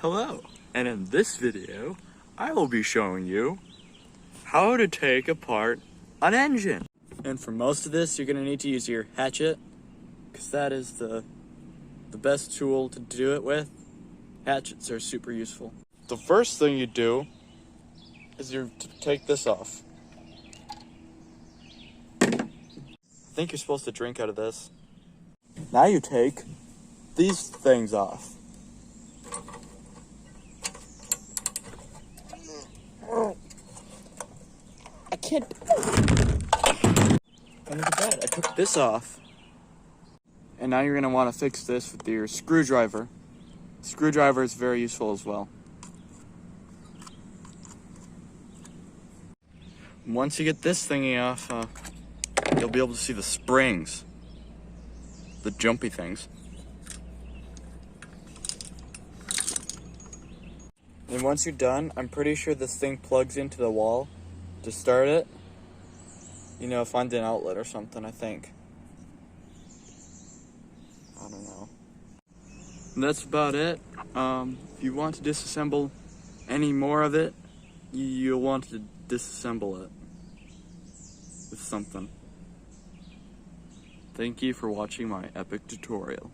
Hello, and in this video, I will be showing you how to take apart an engine. And for most of this, you're going to need to use your hatchet, because that is the best tool to do it with. Hatchets are super useful. The first thing you do is you take this off. I think you're supposed to drink out of this. Now you take these things off. I can't. Come to bed. I took this off. And now you're going to want to fix this with your screwdriver. Screwdriver is very useful as well. Once you get this thingy off, you'll be able to see the springs. The jumpy things. And once you're done, I'm pretty sure this thing plugs into the wall to start it. You know, find an outlet or something, I think. I don't know. And that's about it. If you want to disassemble any more of it, you'll want to disassemble it with something. Thank you for watching my epic tutorial.